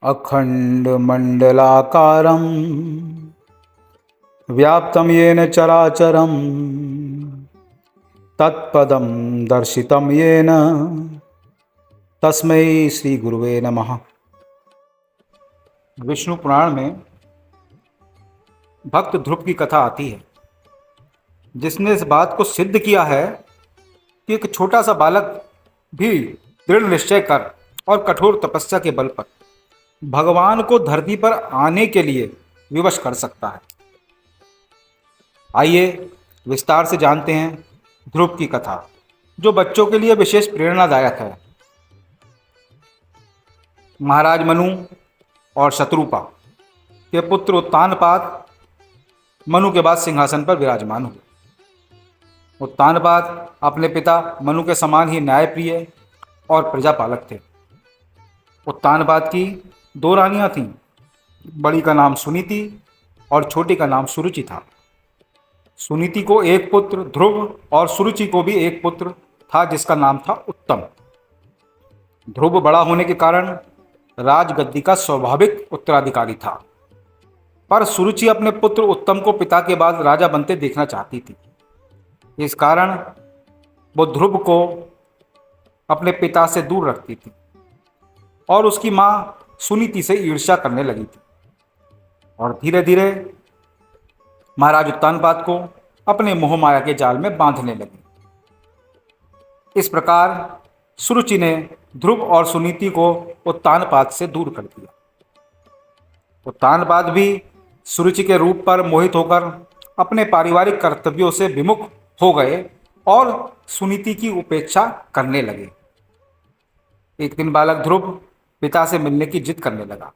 अखण्डमण्डलाकारं व्याप्तं येन चराचरं तत्पदं दर्शितं येन तस्मै श्री गुरुवे नमः। विष्णु पुराण में भक्त ध्रुव की कथा आती है, जिसने इस बात को सिद्ध किया है कि एक छोटा सा बालक भी दृढ़ निश्चय कर और कठोर तपस्या के बल पर भगवान को धरती पर आने के लिए विवश कर सकता है। आइए विस्तार से जानते हैं ध्रुव की कथा, जो बच्चों के लिए विशेष प्रेरणादायक है। महाराज मनु और शत्रुपा के पुत्र उत्तानपाद मनु के बाद सिंहासन पर विराजमान हुए। उत्तानपाद अपने पिता मनु के समान ही न्यायप्रिय और प्रजापालक थे। उत्तानपाद की दो रानियां थीं। बड़ी का नाम सुनीति और छोटी का नाम सुरुचि था। सुनीति को एक पुत्र ध्रुव और सुरुचि को भी एक पुत्र था, जिसका नाम था उत्तम। ध्रुव बड़ा होने के कारण राजगद्दी का स्वाभाविक उत्तराधिकारी था, पर सुरुचि अपने पुत्र उत्तम को पिता के बाद राजा बनते देखना चाहती थी। इस कारण वो ध्रुव को अपने पिता से दूर रखती थी और उसकी मां सुनीति से ईर्ष्या करने लगी थी, और धीरे धीरे महाराज उत्तानपाद को अपने मोह माया के जाल में बांधने लगी। इस प्रकार सुरुचि ने ध्रुव और सुनीति को उत्तानपाद से दूर कर दिया। उत्तानपाद भी सुरुचि के रूप पर मोहित होकर अपने पारिवारिक कर्तव्यों से विमुख हो गए और सुनीति की उपेक्षा करने लगे। एक दिन बालक ध्रुव पिता से मिलने की जिद करने लगा।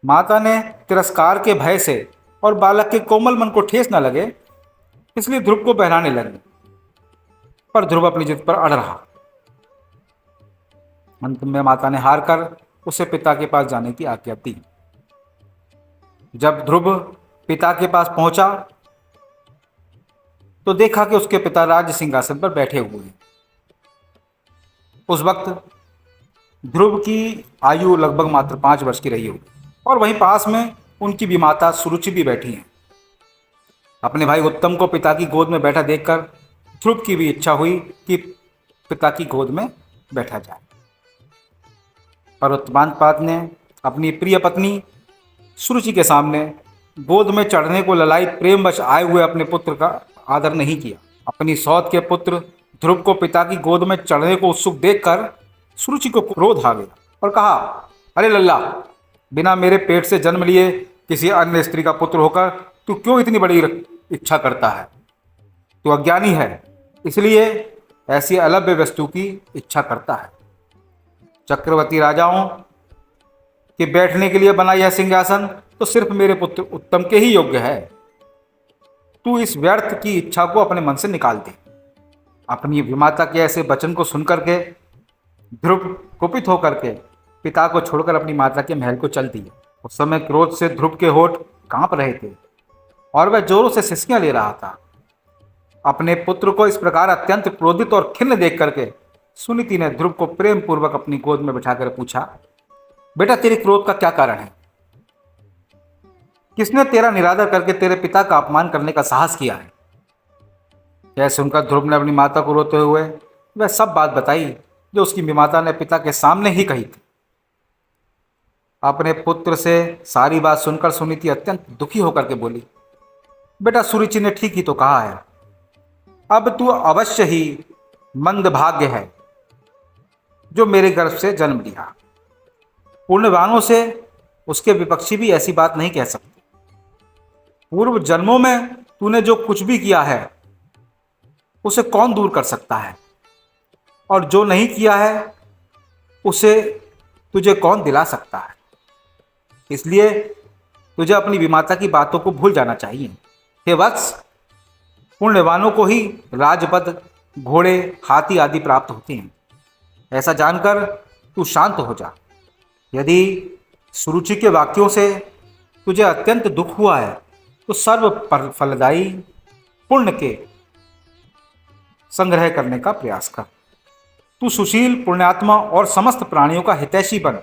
माता ने तिरस्कार के भय से और बालक के कोमल मन को ठेस न लगे, इसलिए ध्रुव को बहलाने लगी, पर ध्रुव अपनी जिद पर अड़ रहा। अंत में माता ने हार कर उसे पिता के पास जाने की आज्ञा दी। जब ध्रुव पिता के पास पहुंचा तो देखा कि उसके पिता राज सिंहासन पर बैठे हुए हैं। उस वक्त ध्रुव की आयु लगभग मात्र 5 वर्ष की रही होगी, और वहीं पास में उनकी भी माता सुरुचि भी बैठी हैं। अपने भाई उत्तम को पिता की गोद में बैठा देखकर ध्रुव की भी इच्छा हुई कि पिता की गोद में बैठा जाए, पर उत्तानपाद ने अपनी प्रिय पत्नी सुरुचि के सामने गोद में चढ़ने को ललायित प्रेमवश आए हुए अपने पुत्र का आदर नहीं किया। अपनी सौत के पुत्र ध्रुव को पिता की गोद में चढ़ने को उत्सुक देखकर सुरुचि को क्रोध आ गया और कहा, अरे लल्ला, बिना मेरे पेट से जन्म लिए किसी अन्य स्त्री का पुत्र होकर तू क्यों इतनी बड़ी इच्छा करता है? तू अज्ञानी है, इसलिए ऐसी अलभ्य वस्तु की इच्छा करता है। चक्रवर्ती राजाओं के बैठने के लिए बना यह सिंहासन तो सिर्फ मेरे पुत्र उत्तम के ही योग्य है। तू इस व्यर्थ की इच्छा को अपने मन से निकाल दे। अपनी विमाता के ऐसे वचन को सुनकर के ध्रुव कुपित होकर के पिता को छोड़कर अपनी माता के महल को चल दिए। उस समय क्रोध से ध्रुव के होठ कांप रहे थे और वह जोरों से सिसकियां ले रहा था। अपने पुत्र को इस प्रकार अत्यंत क्रोधित और खिन्न देख करके सुनीति ने ध्रुव को प्रेम पूर्वक अपनी गोद में बिठाकर पूछा, बेटा, तेरे क्रोध का क्या कारण है? किसने तेरा निरादर करके तेरे पिता का अपमान करने का साहस किया है? यह सुनकर ध्रुव ने अपनी माता को रोते हुए वह सब बात बताई जो उसकी माता ने पिता के सामने ही कही थी। अपने पुत्र से सारी बात सुनकर सुनीति अत्यंत दुखी होकर के बोली, बेटा, सुरुचि ने ठीक ही तो कहा है। अब तू अवश्य ही मंदभाग्य है जो मेरे गर्भ से जन्म लिया। पुण्यवानों से उसके विपक्षी भी ऐसी बात नहीं कह सकते। पूर्व जन्मों में तूने जो कुछ भी किया है उसे कौन दूर कर सकता है, और जो नहीं किया है उसे तुझे कौन दिला सकता है? इसलिए तुझे अपनी विमाता की बातों को भूल जाना चाहिए। हे वत्स, पुण्यवानों को ही राजपद, घोड़े, हाथी आदि प्राप्त होते हैं। ऐसा जानकर तू शांत हो जा। यदि सुरुचि के वाक्यों से तुझे अत्यंत दुख हुआ है तो सर्व फलदायी पुण्य के संग्रह करने का प्रयास कर। तू सुशील, पुण्यात्मा और समस्त प्राणियों का हितैषी बन।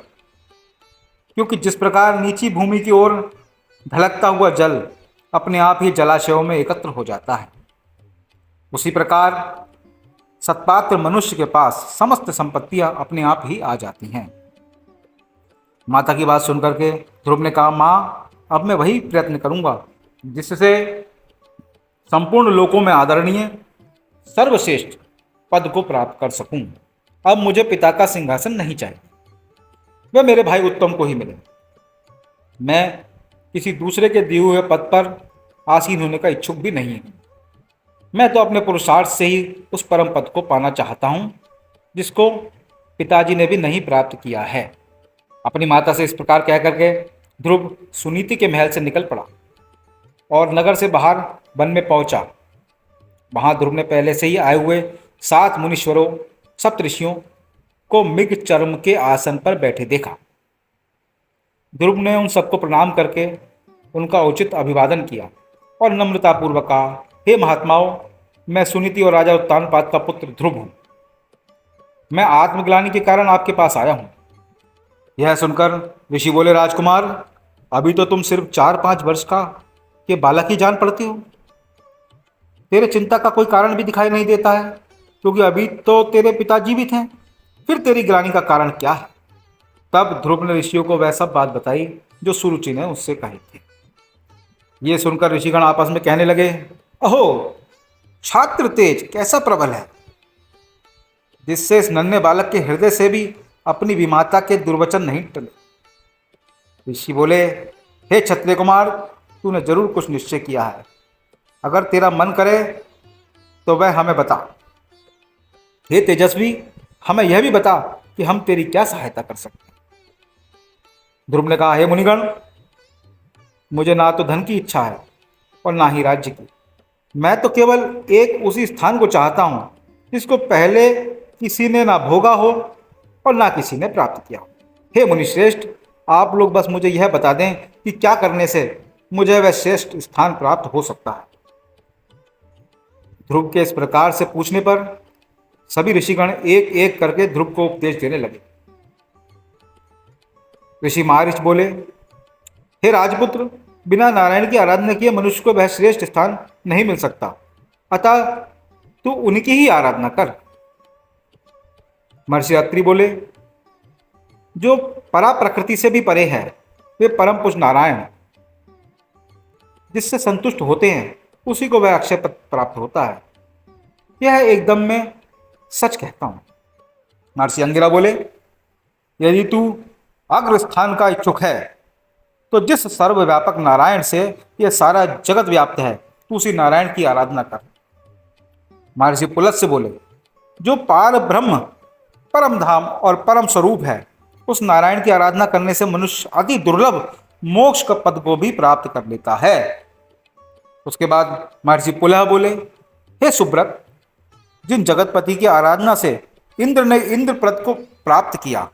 क्योंकि जिस प्रकार नीची भूमि की ओर ढलकता हुआ जल अपने आप ही जलाशयों में एकत्र हो जाता है, उसी प्रकार सत्पात्र मनुष्य के पास समस्त संपत्तियां अपने आप ही आ जाती हैं। माता की बात सुनकर के ध्रुव ने कहा, माँ, अब मैं वही प्रयत्न करूंगा जिससे संपूर्ण लोकों में आदरणीय सर्वश्रेष्ठ पद को प्राप्त कर सकूं। अब मुझे पिता का सिंहासन नहीं चाहिए, वह मेरे भाई उत्तम को ही मिले। मैं किसी दूसरे के दिए हुए पद पर आसीन होने का इच्छुक भी नहीं हूं। मैं तो अपने पुरुषार्थ से ही उस परम पद को पाना चाहता हूं जिसको पिताजी ने भी नहीं प्राप्त किया है। अपनी माता से इस प्रकार कह करके ध्रुव सुनीति के महल से निकल पड़ा और नगर से बाहर वन में पहुंचा। वहां ध्रुव ने पहले से ही आए हुए 7 मुनीश्वरों, सप्तऋषियों को मृग चर्म के आसन पर बैठे देखा। ध्रुव ने उन सबको प्रणाम करके उनका उचित अभिवादन किया और नम्रतापूर्वक कहा, हे महात्माओं, मैं सुनीति और राजा उत्तानपाद का पुत्र ध्रुव हूं। मैं आत्मग्लानि के कारण आपके पास आया हूं। यह सुनकर ऋषि बोले, राजकुमार, अभी तो तुम सिर्फ 4-5 वर्ष का के बालक ही जान पड़ते हो। तेरे चिंता का कोई कारण भी दिखाई नहीं देता है, क्योंकि अभी तो तेरे पिता जीवित हैं। फिर तेरी ग्लानि का कारण क्या है? तब ध्रुव ने ऋषियों को वह सब बात बताई जो सुरुचि ने उससे कही थी। ये सुनकर ऋषिगण आपस में कहने लगे, अहो, छात्र तेज कैसा प्रबल है, जिससे इस नन्हे बालक के हृदय से भी अपनी विमाता के दुर्वचन नहीं टले। ऋषि बोले, हे क्षत्रिय कुमार, तूने जरूर कुछ निश्चय किया है। अगर तेरा मन करे तो वह हमें बता। हे तेजस्वी, हमें यह भी बता कि हम तेरी क्या सहायता कर सकते हैं। ध्रुव ने कहा, हे मुनिगण, मुझे ना तो धन की इच्छा है और ना ही राज्य की। मैं तो केवल एक उसी स्थान को चाहता हूं जिसको पहले किसी ने ना भोगा हो और ना किसी ने प्राप्त किया हो। हे मुनिश्रेष्ठ, आप लोग बस मुझे यह बता दें कि क्या करने से मुझे वह श्रेष्ठ स्थान प्राप्त हो सकता है। ध्रुव के इस प्रकार से पूछने पर सभी ऋषिगण एक एक करके ध्रुव को उपदेश देने लगे। ऋषि महर्षि बोले, हे राजपुत्र, बिना नारायण की आराधना किए मनुष्य को वह श्रेष्ठ स्थान नहीं मिल सकता, अतः तू उनकी ही आराधना कर। महर्षि अत्रि बोले, जो परा प्रकृति से भी परे है, वे परम पुरुष नारायण जिससे संतुष्ट होते हैं, उसी को वह अक्षय पद प्राप्त होता है। यह एकदम में सच कहता हूं। महर्षि अंगिरा बोले, यदि तू अग्र स्थान का इच्छुक है तो जिस सर्वव्यापक नारायण से यह सारा जगत व्याप्त है, तू उसी नारायण की आराधना कर। महर्षि पुलत्स्य बोले, जो पार ब्रह्म, परम धाम और परम स्वरूप है, उस नारायण की आराधना करने से मनुष्य अति दुर्लभ मोक्ष का पद को भी प्राप्त कर लेता है। उसके बाद महर्षि पुलह बोले, हे सुब्रत, जिन जगतपति की आराधना से इंद्र ने इंद्रप्रद को प्राप्त किया,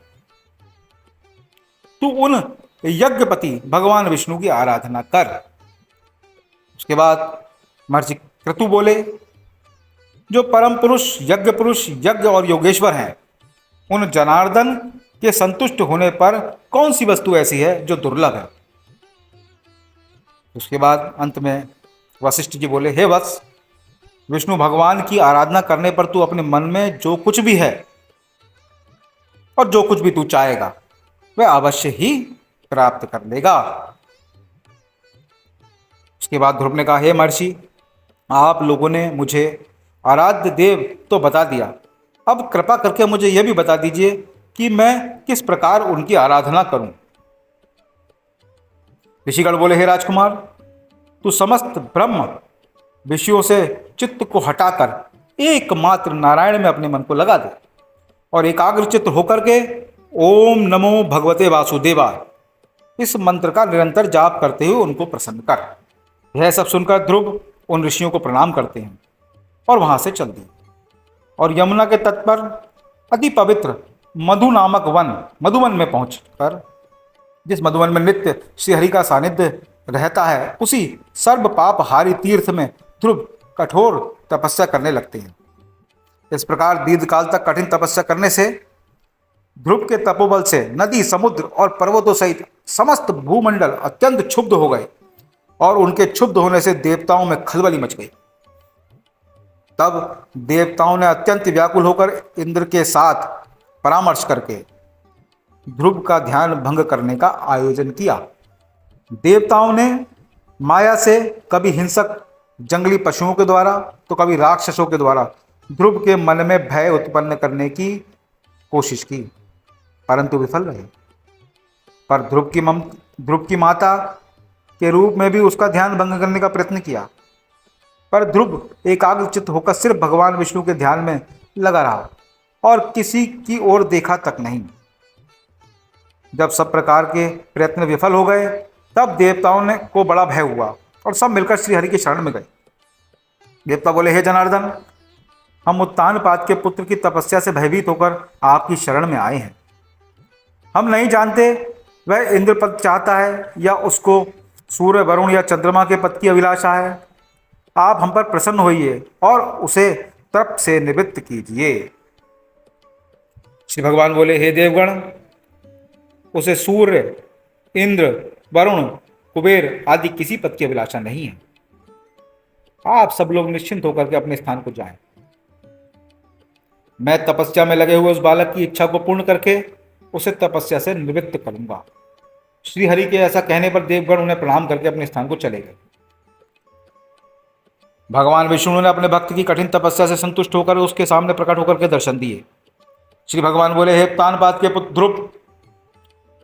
तू उन यज्ञपति भगवान विष्णु की आराधना कर। उसके बाद महर्षि क्रतु बोले, जो परम पुरुष, यज्ञ पुरुष, यज्ञ और योगेश्वर हैं, उन जनार्दन के संतुष्ट होने पर कौन सी वस्तु ऐसी है जो दुर्लभ है। उसके बाद अंत में वशिष्ठ जी बोले, हे वत्स, विष्णु भगवान की आराधना करने पर तू अपने मन में जो कुछ भी है और जो कुछ भी तू चाहेगा वह अवश्य ही प्राप्त कर लेगा। उसके बाद ध्रुव ने कहा, हे महर्षि, आप लोगों ने मुझे आराध्य देव तो बता दिया, अब कृपा करके मुझे यह भी बता दीजिए कि मैं किस प्रकार उनकी आराधना करूं। ऋषिगण बोले, हे राजकुमार, तू समस्त ब्रह्म विषयों से चित्त को हटाकर एकमात्र नारायण में अपने मन को लगा दे और एकाग्रचित्त होकर के ओम नमो भगवते वासुदेवाय इस मंत्र का निरंतर जाप करते हुए उनको प्रसन्न कर। यह सब सुनकर ध्रुव उन ऋषियों को प्रणाम करते हैं और वहां से चल दिए और यमुना के तट पर अति पवित्र मधु नामक मधुवन में पहुंचकर, जिस मधुवन में नित्य श्रीहरि का सानिध्य रहता है, उसी सर्व पापहारी तीर्थ में ध्रुव कठोर तपस्या करने लगते हैं। इस प्रकार दीर्घकाल तक कठिन तपस्या करने से ध्रुव के तपोबल से नदी, समुद्र और पर्वतों सहित समस्त भूमंडल अत्यंत क्षुब्ध हो गए और उनके क्षुब्ध होने से देवताओं में खलबली मच गई। तब देवताओं ने अत्यंत व्याकुल होकर इंद्र के साथ परामर्श करके ध्रुव का ध्यान भंग करने का आयोजन किया। देवताओं ने माया से कभी हिंसक जंगली पशुओं के द्वारा तो कभी राक्षसों के द्वारा ध्रुव के मन में भय उत्पन्न करने की कोशिश की, परंतु विफल रहे। पर ध्रुव की माता के रूप में भी उसका ध्यान भंग करने का प्रयत्न किया, पर ध्रुव एकाग्रचित्त होकर सिर्फ भगवान विष्णु के ध्यान में लगा रहा और किसी की ओर देखा तक नहीं। जब सब प्रकार के प्रयत्न विफल हो गए, तब देवताओं ने को बड़ा भय हुआ और सब मिलकर श्री हरि की शरण में गए। देवता बोले, हे जनार्दन, हम उत्तानपाद के पुत्र की तपस्या से भयभीत होकर आपकी शरण में आए हैं। हम नहीं जानते वह इंद्र पद चाहता है या उसको सूर्य, वरुण या चंद्रमा के पद की अभिलाषा है। आप हम पर प्रसन्न होइए और उसे तप से निवृत्त कीजिए। श्री भगवान बोले, हे देवगण, उसे सूर्य, इंद्र, वरुण, कुबेर आदि किसी पद की अभिलाषा नहीं है। आप सब लोग निश्चिंत होकर के अपने स्थान को जाएं। मैं तपस्या में लगे हुए उस बालक की इच्छा को पूर्ण करके उसे तपस्या से निवृत्त करूंगा। श्री हरि के ऐसा कहने पर देवगण उन्हें प्रणाम करके अपने स्थान को चले गए। भगवान विष्णु ने अपने भक्त की कठिन तपस्या से संतुष्ट होकर उसके सामने प्रकट होकर के दर्शन दिए। श्री भगवान बोले, हे उत्तानपाद के पुत्र ध्रुव,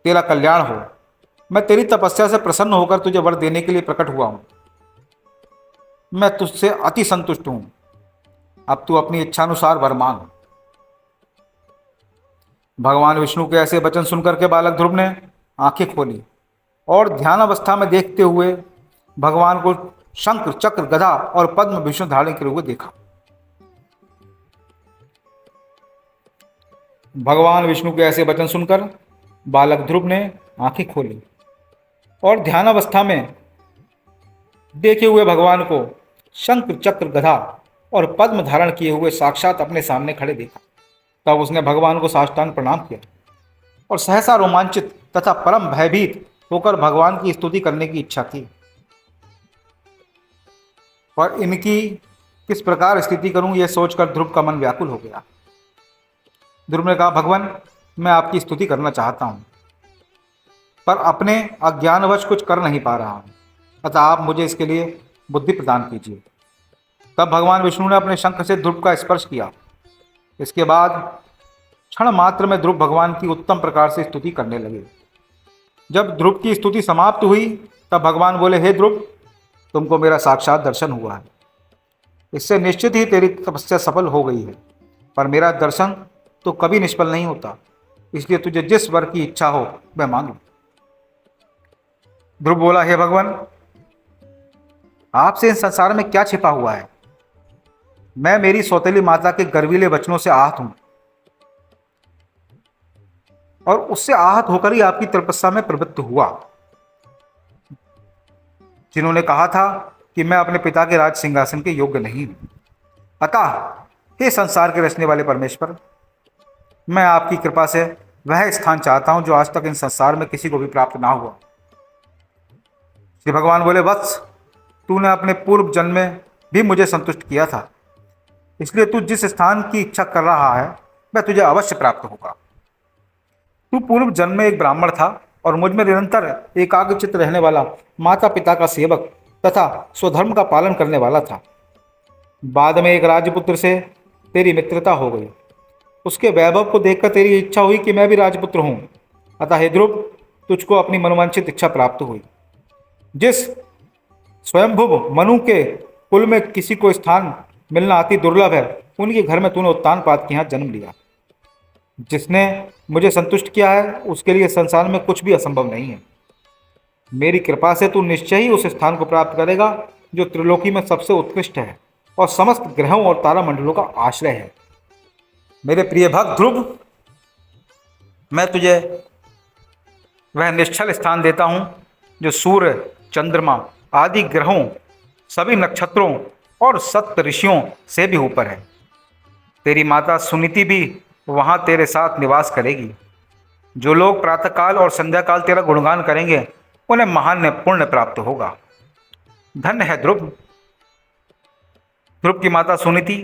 तेरा कल्याण हो। मैं तेरी तपस्या से प्रसन्न होकर तुझे वर देने के लिए प्रकट हुआ हूं। मैं तुझसे अति संतुष्ट हूं। अब तू अपनी इच्छानुसार वर मांग। भगवान विष्णु के ऐसे वचन सुनकर के बालक ध्रुव ने आंखें खोली और ध्यान अवस्था में देखते हुए भगवान को शंख, चक्र, गदा और पद्म भीषण धारण के हुए देखा। भगवान विष्णु के ऐसे वचन सुनकर बालक ध्रुव ने आंखें खोली और ध्यानावस्था में देखे हुए भगवान को शंख, चक्र, गदा और पद्म धारण किए हुए साक्षात अपने सामने खड़े देखा। तब उसने भगवान को साष्टांग प्रणाम किया और सहसा रोमांचित तथा परम भयभीत होकर भगवान की स्तुति करने की इच्छा की। पर इनकी किस प्रकार स्तुति करूं, यह सोचकर ध्रुव का मन व्याकुल हो गया। ध्रुव ने कहा, भगवान, मैं आपकी स्तुति करना चाहता हूं, पर अपने अज्ञानवश कुछ कर नहीं पा रहा हूं, अतः आप मुझे इसके लिए बुद्धि प्रदान कीजिए। तब भगवान विष्णु ने अपने शंख से ध्रुव का स्पर्श किया। इसके बाद क्षण मात्र में ध्रुव भगवान की उत्तम प्रकार से स्तुति करने लगे। जब ध्रुव की स्तुति समाप्त हुई, तब भगवान बोले, हे ध्रुव, तुमको मेरा साक्षात दर्शन हुआ है। इससे निश्चित ही तेरी तपस्या सफल हो गई है, पर मेरा दर्शन तो कभी निष्फल नहीं होता, इसलिए तुझे जिस वर की इच्छा हो वह मांग लो। ध्रुव बोला, हे भगवान, आपसे इस संसार में क्या छिपा हुआ है? मैं मेरी सौतेली माता के गर्वीले वचनों से आहत हूं और उससे आहत होकर ही आपकी तपस्या में प्रवृत्त हुआ, जिन्होंने कहा था कि मैं अपने पिता के राज सिंहासन के योग्य नहीं हूं। अतः हे संसार के रचने वाले परमेश्वर, मैं आपकी कृपा से वह स्थान चाहता हूं जो आज तक इन संसार में किसी को भी प्राप्त ना हुआ। श्री भगवान बोले, वत्स, तूने अपने पूर्व जन्म में भी मुझे संतुष्ट किया था, इसलिए तू जिस स्थान की इच्छा कर रहा है वह तुझे अवश्य प्राप्त होगा। तू पूर्व जन्म में एक ब्राह्मण था और मुझ में निरंतर एकाग्रचित्त रहने वाला, माता पिता का सेवक तथा स्वधर्म का पालन करने वाला था। बाद में एक राजपुत्र से तेरी मित्रता हो गई। उसके वैभव को देखकर तेरी इच्छा हुई कि मैं भी राजपुत्र हूँ। अतः हे ध्रुव, तुझको अपनी मनोवांछित इच्छा प्राप्त हुई। जिस स्वयंभुव मनु के कुल में किसी को स्थान मिलना अति दुर्लभ है, उनके घर में तूने उत्तानपाद के यहाँ जन्म लिया। जिसने मुझे संतुष्ट किया है उसके लिए संसार में कुछ भी असंभव नहीं है। मेरी कृपा से तू निश्चय ही उस स्थान को प्राप्त करेगा जो त्रिलोकी में सबसे उत्कृष्ट है और समस्त ग्रहों और तारामंडलों का आश्रय है। मेरे प्रिय भक्त ध्रुव, मैं तुझे वह निश्चल स्थान देता हूँ जो सूर्य, चंद्रमा आदि ग्रहों, सभी नक्षत्रों और सप्त ऋषियों से भी ऊपर है। तेरी माता सुनीति भी वहाँ तेरे साथ निवास करेगी जो लोग प्रातःकाल और संध्या काल तेरा गुणगान करेंगे उन्हें महान पुण्य प्राप्त होगा। धन्य है ध्रुव, ध्रुव की माता सुनीति,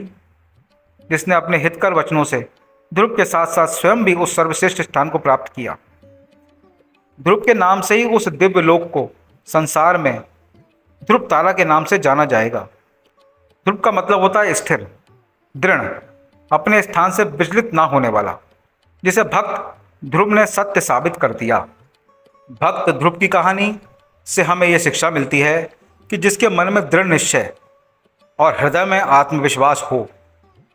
जिसने अपने हितकर वचनों से ध्रुव के साथ साथ स्वयं भी उस सर्वश्रेष्ठ स्थान को प्राप्त किया। ध्रुव के नाम से ही उस दिव्य लोक को संसार में ध्रुव तारा के नाम से जाना जाएगा। ध्रुव का मतलब होता है स्थिर, दृढ़, अपने स्थान से विचलित ना होने वाला, जिसे भक्त ध्रुव ने सत्य साबित कर दिया। भक्त ध्रुव की कहानी से हमें यह शिक्षा मिलती है कि जिसके मन में दृढ़ निश्चय और हृदय में आत्मविश्वास हो,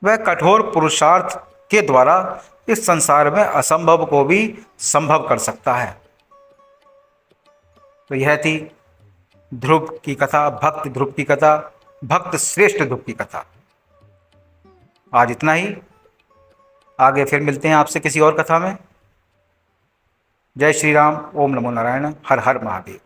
वह कठोर पुरुषार्थ के द्वारा इस संसार में असंभव को भी संभव कर सकता है। तो यह थी ध्रुव की कथा, भक्त ध्रुव की कथा, भक्त श्रेष्ठ ध्रुव की कथा। आज इतना ही, आगे फिर मिलते हैं आपसे किसी और कथा में। जय श्री राम, ओम नमो नारायण, हर हर महादेव।